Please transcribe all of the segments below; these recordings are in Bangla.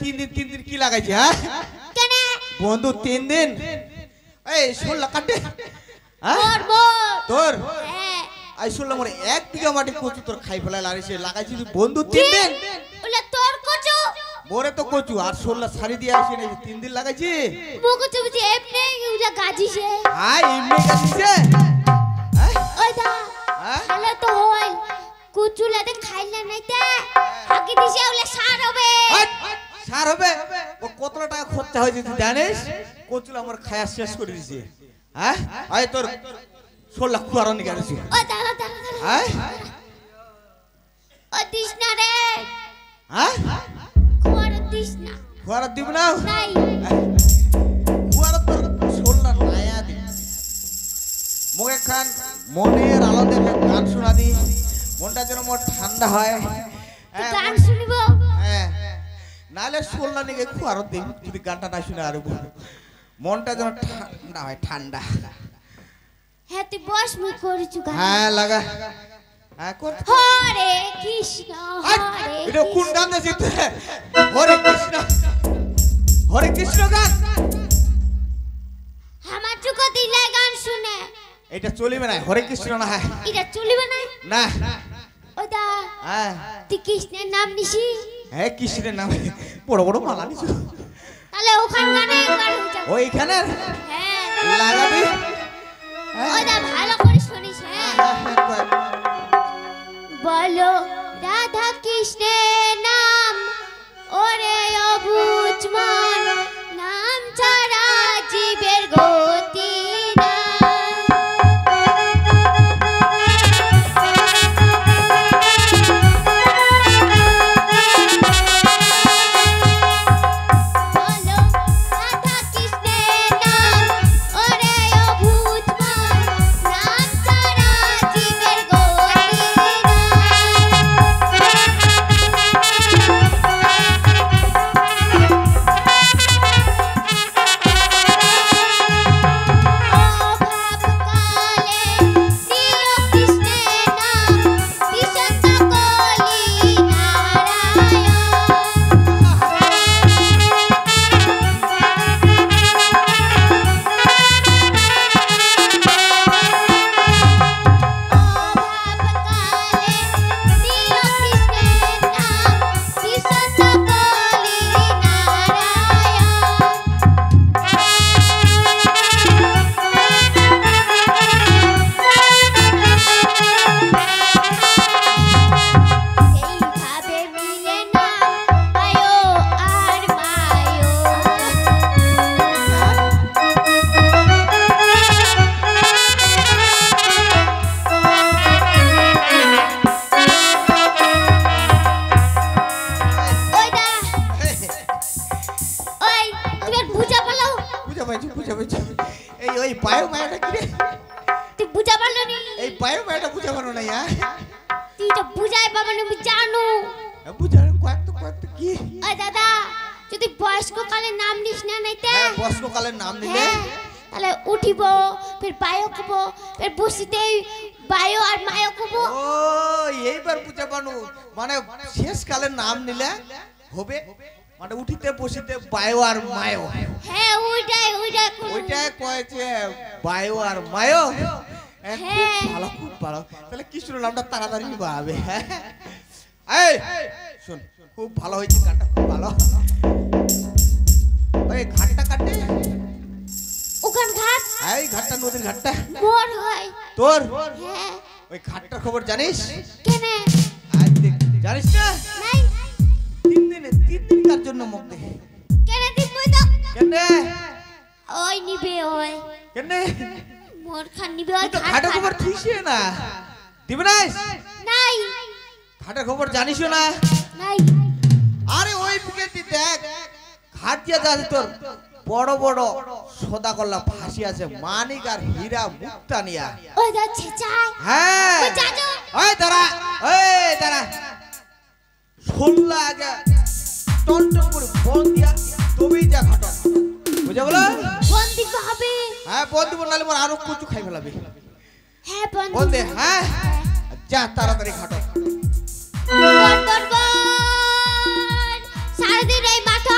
তিন দিন কি লাগাইছি হ্যাঁ বন্ধু 3 দিন এই শুনলা কাটে তোর আই শুনলাম মোর 1 বিঘা মাটি কচু তোর খাই ফেলাই লাগাইছি লাগাইছি বন্ধু 3 দিন ওলা তোর কচু মোরে তো কচু আর শুনলা সারি দিয়ে আসি না 3 দিন লাগাইছি মো কচু বুঝি এমনি ওলা গাজিছে হ্যাঁ এমনি গাজিছে ওই দা খালে তো হই কচু লাতে খাইলা নাইতে আগে দিছে ওলা সার হবে ও কত টাকা খরচা হয়েছে তুই জানিস কচু আমার খায়া শেষ করে দিয়েছে হ্যাঁ আই তোর 16 খুয়ার নি গেছে ও দাঁড়া হ্যাঁ ও দিশনা রে হ্যাঁ খুয়ার দিব না নাই খুয়ার তোর 16 নায়া দি মোকে খান মনের আলোতে গান শোনা দি মনটা যেন মোর ঠান্ডা হয় গান শুনিব হ্যাঁ নালে 16 নিকে খুয়ার দিন যদি গানটা না শুনে আর মনটা যেন ঠান্ডা হয় ঠান্ডা হ্যাঁ তুই বস মুই করিছু গান হ্যাঁ লাগা হ্যাঁ কর হরে কৃষ্ণ হরে এটা কোন গান আছে হরে কৃষ্ণ গান আমার চুকো দিলে গান শুনে এটা চলিবে না হরে কৃষ্ণ না হ্যাঁ এটা চলিবে না না ওদা হ্যাঁ তুই কৃষ্ণের নাম নিছি হ্যাঁ কৃষ্ণের নাম বড় বড় মালা নিছো তাহলে ওখান গানে একবার হয়ে যাবে ওইখানে হ্যাঁ লাগাবি ওদা ভালো করে শুনিস হ্যাঁ বলো রাধা কৃষ্ণের নাম ওরে অবুঝ মন নাম ছাড়া জীবের গতি মানে উঠিতে বসিতে বায়ু আর মায়ো হ্যাঁ ওইটাই কয়েছে বায়ু আর মায়ো খুব ভালো তাহলে কৃষ্ণ নামটা তাড়াতাড়ি পাবে এই শুন খুব ভালো হয়েছে গানটা খুব ভালো ওই ঘাটটা কাটে ওখান ঘাট এই ঘাটটা নদীর ঘাটটা মোর হয় তোর হ্যাঁ ওই ঘাটটার খবর জানিস কেনে জানিস না নাই 3 দিন কার জন্য মুখ দেখে কেনে দিবই তো কেনে ওই নিবে ওই কেনে মোর খান নিবে ওই ঘাটের খবর ঠিকই না দিবে নাই ঘাটের খবর জানিস না নাই আরে ওই বুকে দেখ ঘাট দিয়া যাচ্ছে তোর বড় বড় সদা কল্লা ফাঁসি আছে মানিক আর হীরা মুক্তা নিয়া ওই যাচ্ছে চাই হ্যাঁ ওই যাজো ওই দাঁড়া শুনলা আগে টনটন করে ফোন দিয়া তবেই যা ঘাট বুঝা বলো ফোন দিব হবে হ্যাঁ ফোন দিব নালে মোর আরো কিছু খাই ফেলাবে হ্যাঁ ফোন দে হ্যাঁ যা তাড়াতাড়ি ঘাট সারাদিন এই মাথা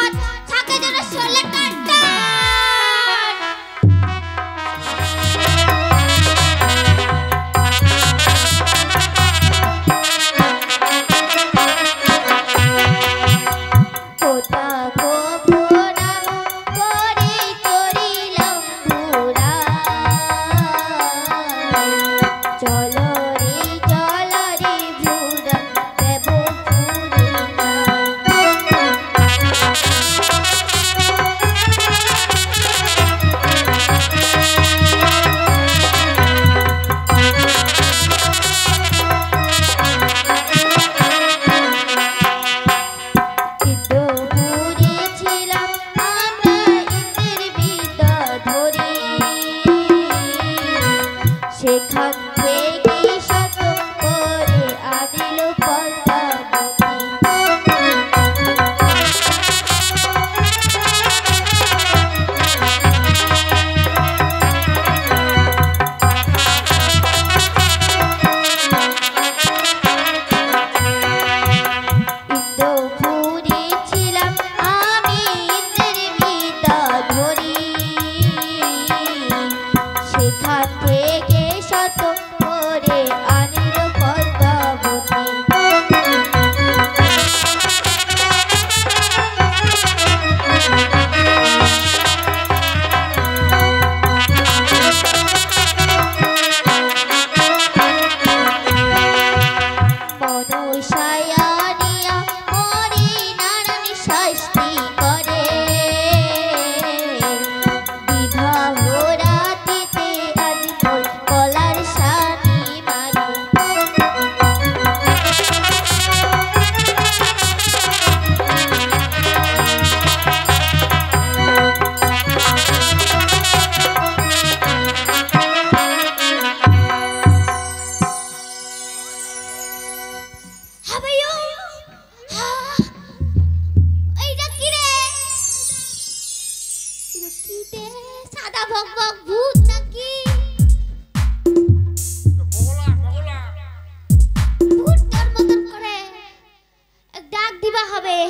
হবে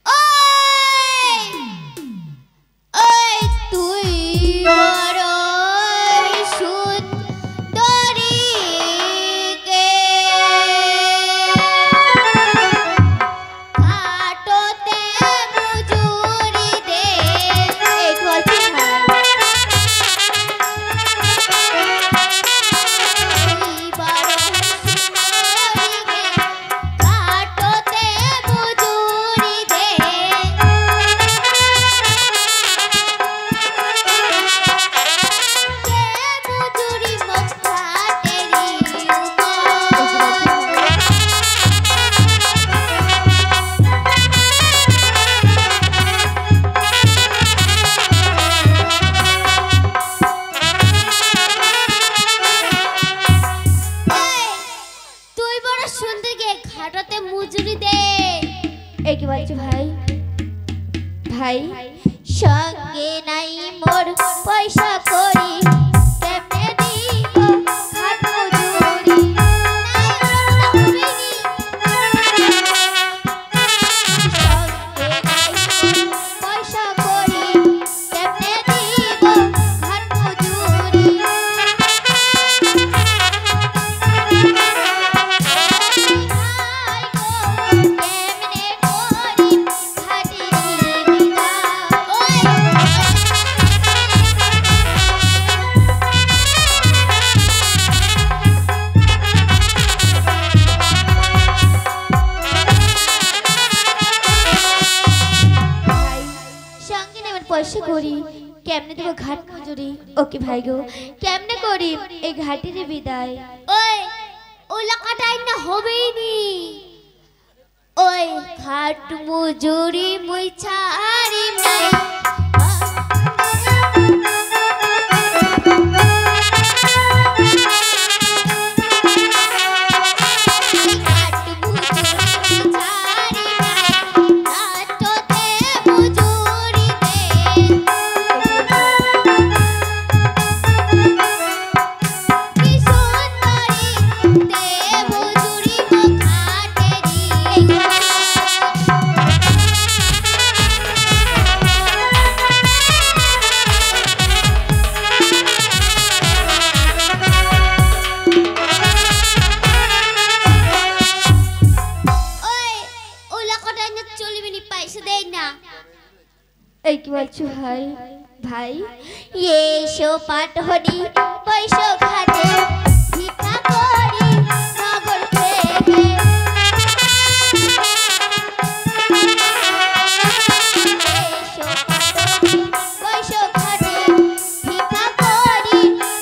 ওই ওই তুই বড় সুন্দরী কে খাটোতে মজুরি দে এই গল্প ভাই সঙ্গে নাই মোর পয়সা করি কেমনে দিব হাত মজুরি সঙ্গে নাই পয়সা করি কেমনে দিব হাত মজুরি পয়সা করি কেমনে দেব ঘাট মজুরি ওকে ভাই গো কেমনে করি এই ঘাটের বিদায় ওই ওলা কাটাই না হবেই নি ওই ঘাট মজুরি মুই ছাড়ি না এই কি বলছো ভাই ভাই এসো পাটহরি পয়সা ঘাটে ভিক্ষা করি নগর থেকে এসো পাটহরি পয়সা ঘাটে ভিক্ষা করি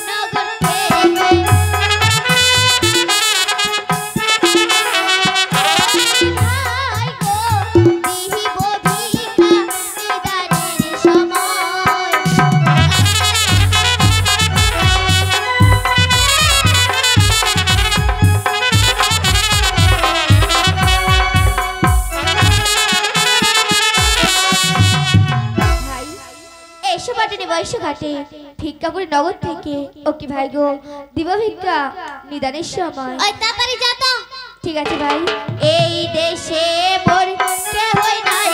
নগর থেকে ভাই গো দিহিব ভিক্ষা ঘাটে ভিক্ষা করে নগর থেকে ওকে ভাই গো দিব ভিক্ষা নিদানের সময় ওই তাড়াতাড়ি যা তো ঠিক আছে ভাই এই দেশে মোর কে হই নাই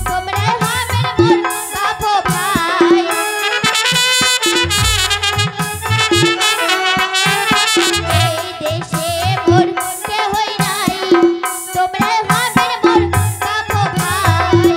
তোমরা হবেন মোর বাপ ভাই এই দেশে মোর কে হই নাই তোমরা হবেন মোর বাপ ভাই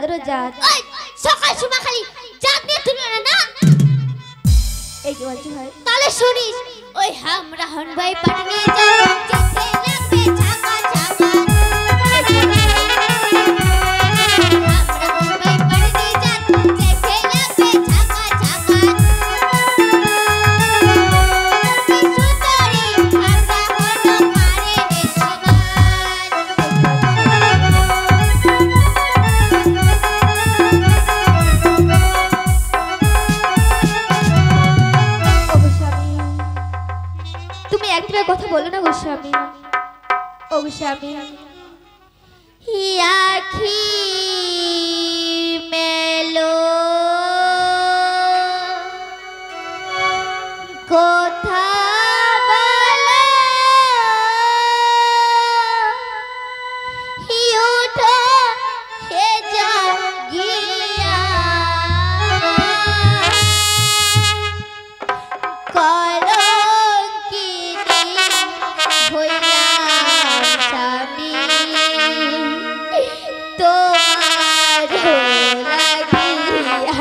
চাঁদেরও জাত। সকাল সময় খালি জাত নিয়ে তুলো না। এই কি বলছো ভাই? তাহলে শুনিস, ওই আমরা হন ভাই পাটনি যাই যেতে লাগবে ঝাকা ঝাকা। আমরা হন ভাই পাটনি যাই যেতে লাগবে ঝাকা ঝাকা। সুন্দরী ভাষা হলো পারে বেশিমান। ও গোস্বামী, তুমি একটা কথা বলো না গোস্বামী। ও গোস্বামী, আখি মেলো কথা বলো উঠো হে জাগিয়া কলঙ্কিনী হইলাম স্বামী তোমার লাগিয়া।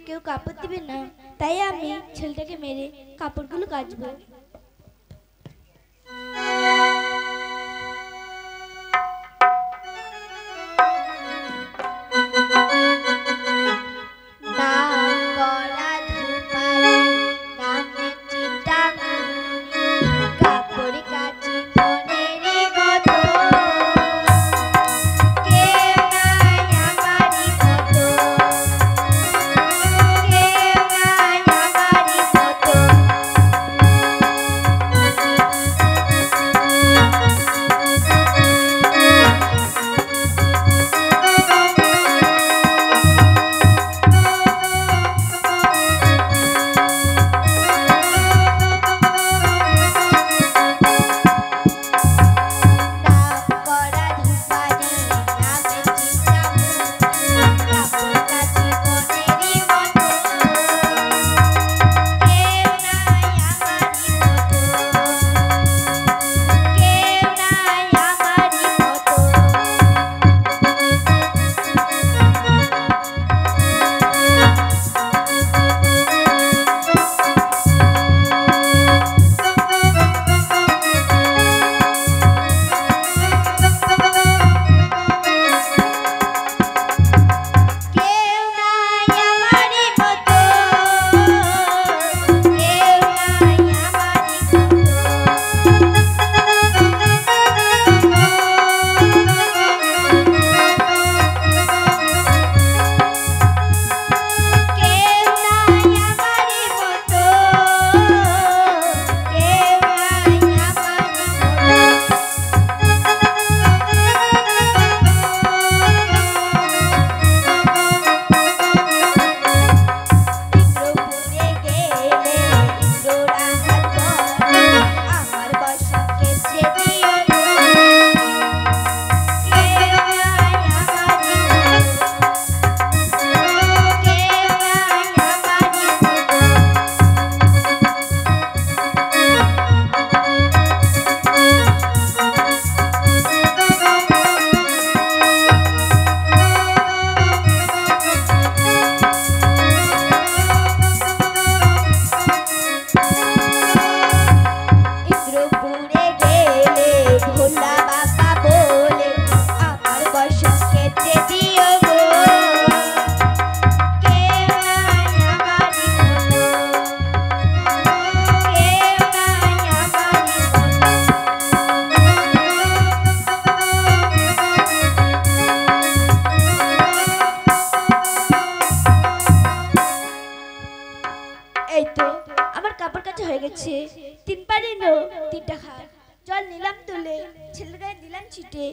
কেউ কাপড় দিবে না, তাই আমি ছেলেটাকে মেরে কাপড়গুলো কাচবো। এই তো আমার কাপড় কাচা হয়ে গেছে। 3 পা নিল 3টা খাট, জল নিলাম তুলে, ছেলের গায়ে দিলাম ছিটে,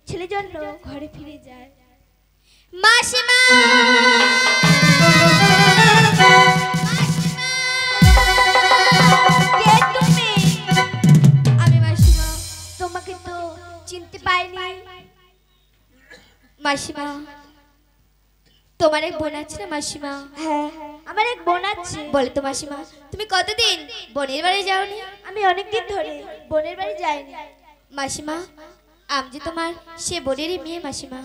ছেলে জন্য ঘরে ফিরে যায়। মাসিমা কে তুমি? আমি মাসিমা, তোমাকে তো চিনতে পাইনি। মাসিমা তোমার এক বোন আছে না মাসিমা? হ্যাঁ, আমার এক বোন আছে। বলে তো মাসিমা তুমি কতদিন বোনের বাড়ি যাওনি? আমি অনেকদিন ধরে বোনের বাড়ি যাইনি। মাসিমা আমি যে তোমার সে বোনেরই মেয়ে মাসিমা।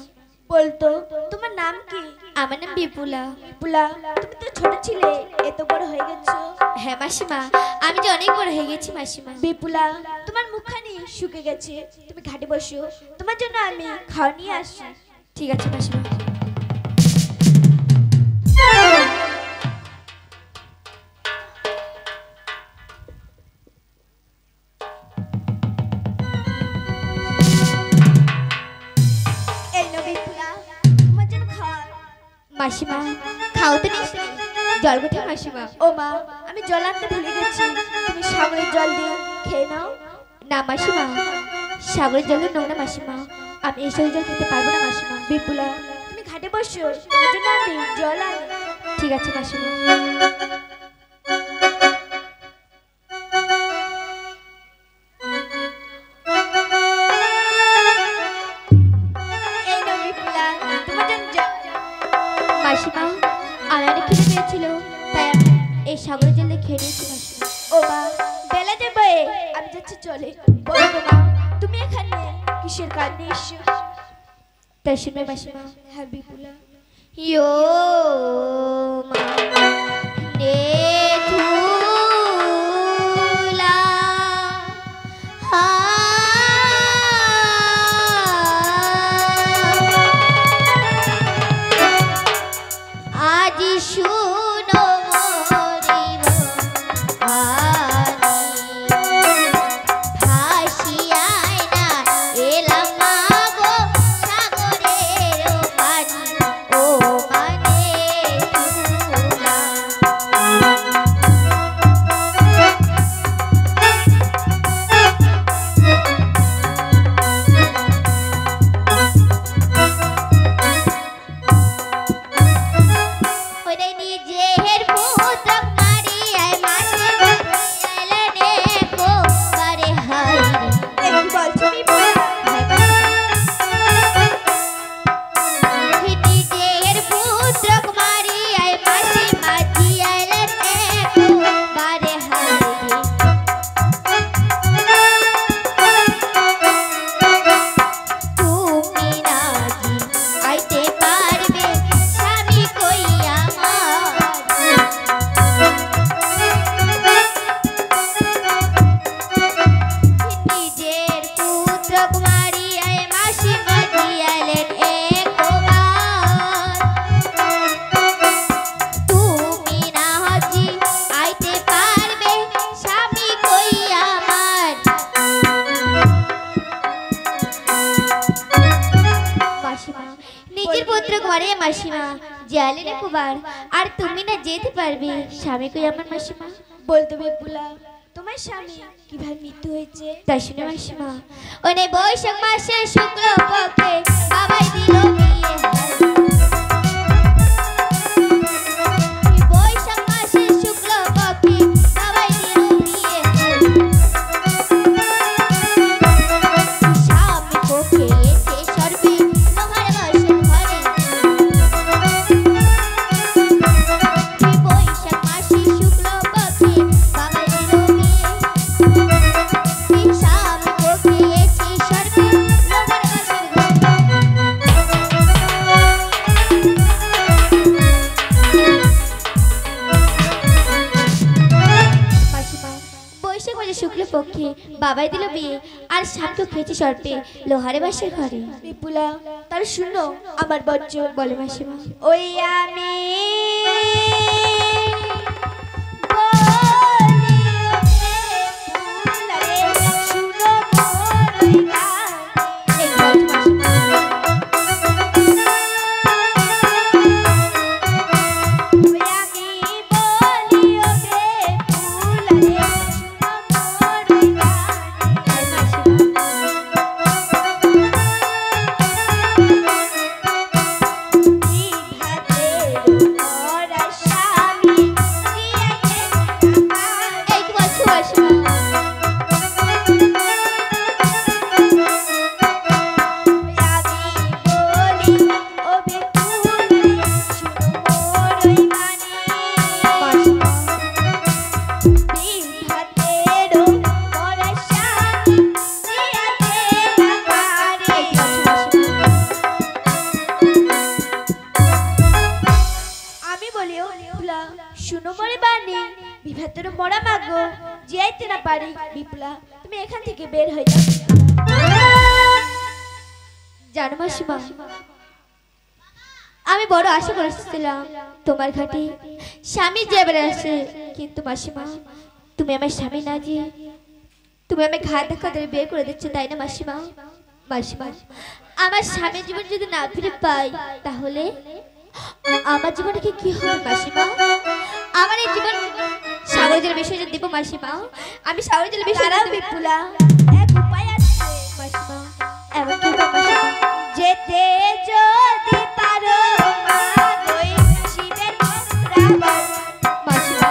বলতো তোমার নাম কি? আমার নাম বিপুলা। বিপুলা, তুমি তো ছোট ছিলে, এত বড় হয়ে গেছো। হ্যাঁ মাসিমা, আমি যে অনেক বড় হয়ে গেছি মাসিমা। বিপুলা, তোমার মুখখানি শুকে গেছে, তুমি ঘাটে বসো, তোমার জন্য আমি খাওয়া নিয়ে আসি। ঠিক আছে মাসিমা। মাসিমা খাওয়াতে নিস জল কোথায় মাসিমা? ও মা, আমি জল আনতে ভুলে গেছি, তুমি সাগরের জল দিয়ে খেয়ে নাও। না মাসিমা, সাগরের জল নোংরা মাসিমা, আমি এই জল খেতে পারবো না মাসিমা। বিপুলা, তুমি ঘাটে বসো, তোমার জন্য আমি জল আনি। ঠিক আছে মাসিমা। এই নাও বিপুলা, তোমার জন্য জল। মাসিমা আমার অনেক খিদে পেয়েছিল, তাই আমি এই সাগরের জল খেয়ে নিয়েছি মাসিমা। ও মা, বেলা যাবে, আমি যাচ্ছি চলে। বলো তো মা, তুমি এখানে কিসের কাঁদে এসছো? তাই শুনবে মাসিমা? হ্যাঁ বিপুলা। ইয়ো মা আজি শুনো মরিব আনি ভাসিয়ায় না এলাম মাগো সাগরের পানি ও মানে তুলা ওরে নিজের পুত্র মারিয়ায় মাসে এলেনে কো বারে হাই কি বলছো বিপুলা? নিজের পুত্র মারিয়ায় মাসে মাঝি এলেনে কো বারে হাই তুমি নাজি আইতে পারবে স্বামী কই নিজের পুত্র কুমারী আয় মাসি মাজিয়ালেন একবার তুমি না হাজি আইতে পারবে স্বামী কই আমার মাসিমা নিজের পুত্র কুমারী মাসিমা জিয়ালেন একবার আর তুমি না যেতে পারবে স্বামী কই আমার মাসিমা বলতো বিপুলা তোমার স্বামী কিভাবে মৃত্যু হয়েছে? তাই শুনে মাসিমা ওনে বৈশাখ মাসে শুক্ল পক্ষে বাবাই দিল বিয়ে বৈশাখ মাসে শুক্ল পক্ষে বাবাই দিল বিয়ে স্বামী পক্ষে এসে সর্বে লোহার বাসন ঘরে বৈশাখ মাসে শুক্ল পক্ষে বাবাই দিল বিয়ে স্বামী পক্ষে এসে সর্বে লোহার বাসন মাসিমা বৈশাখ মাসে শুক্ল পক্ষে বাবাই দিল বিয়ে আর সাপকে খেয়েছে সর্পে লোহারে বাসের ঘরে বিপুলা তার শুনো আমার বজ্র বলে মাসিমা ওই আমি এই বলছে মাসিমা আর মাসিমা এই কি বলছো মাসিমা আমি বলি ও বিপুলা শুনো মরে বানি বিভাতের মরা মাগো যাইতে না পারি বিপুলা তুমি এখান থেকে বের হয়ে যাও জানো মাসিমা আমি বড় আশা করেছিলাম তোমার ঘাটে স্বামী যাবে আসে কিন্তু মাসিমা তুমি আমার স্বামী না যে তুমি আমাকে ঘাট ধাক্কা ধরে বিয়ে করে দিচ্ছ তাই না মাসিমা মাসিমা আমার স্বামীর জীবন যদি না ফিরে পাই তাহলে আমার জীবনে কি হবে মাসিমা আমার এই জীবন সাগর জলের বিসর্জন দিব মাসিমা আমি সাগর জলের বিসর্জন দাঁড়াও দেব। বিপুলা এক উপায় আছে মাসিমা এমন কি হবে মাসিমা যেতে যদি পারো মাগোই শিবের রাবার মাসিমা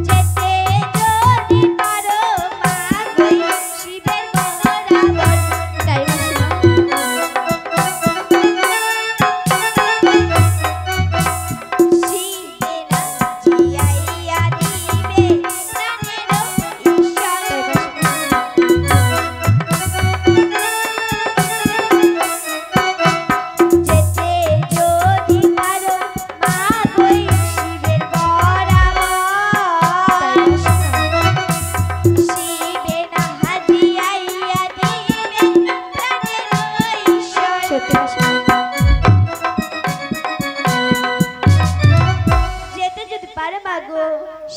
যেতে যদি পারো মাগোই শিবের রাবার তাই মাসিমা শিবে না জিয়াইয়া দিবে প্রাণেরও ঈশ্বর সত্যি মাসিমা। যেতে যদি পারে মাগো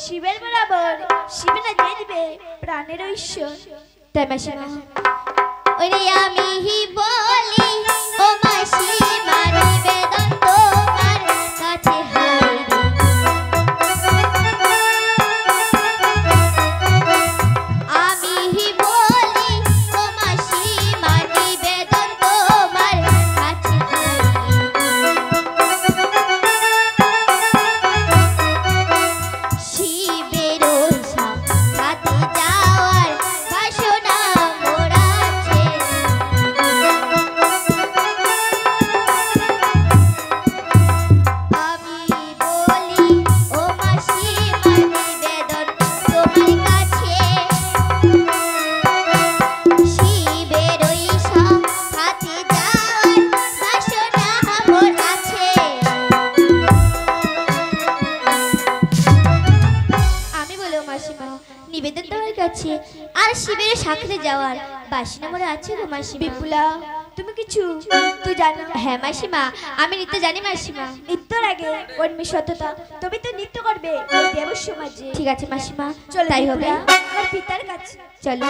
শিবের বরাবর, শিবে না দিয়ে দিবে প্রাণের ঈশ্বর। তাই মাসিমা। ওরে আমি বলি ও মাসিমা নিবেদন তোমার কাছে হাই রে। আমি বলি ও মাসিমা নিবেদন তোমার কাছে হাই রে। শিবের সাথে যাওয়ার বাসনা মোর আছে। আমি বলি ও মাসিমা নিবেদন তোমার কাছে, শিবের সাথে যাওয়ার বাসনা মোর আছে। আমি বলি ও মাসিমা নিবেদন তোমার কাছে আর শিবের সাথে যাওয়ার বাসনা মোর আছে গো মাসিমা। বিপুলা তুমি কিছু তুই জানো? হ্যাঁ মাসিমা, আমি নৃত্য জানি মাসিমা। নৃত্যর আগে কর্মী সততা, তুমি তো নৃত্য করবে এই দেব সমাজে। ঠিক আছে মাসিমা, চলো তাই হবে। বিপুলা, আমার পিতার কাছে চলো।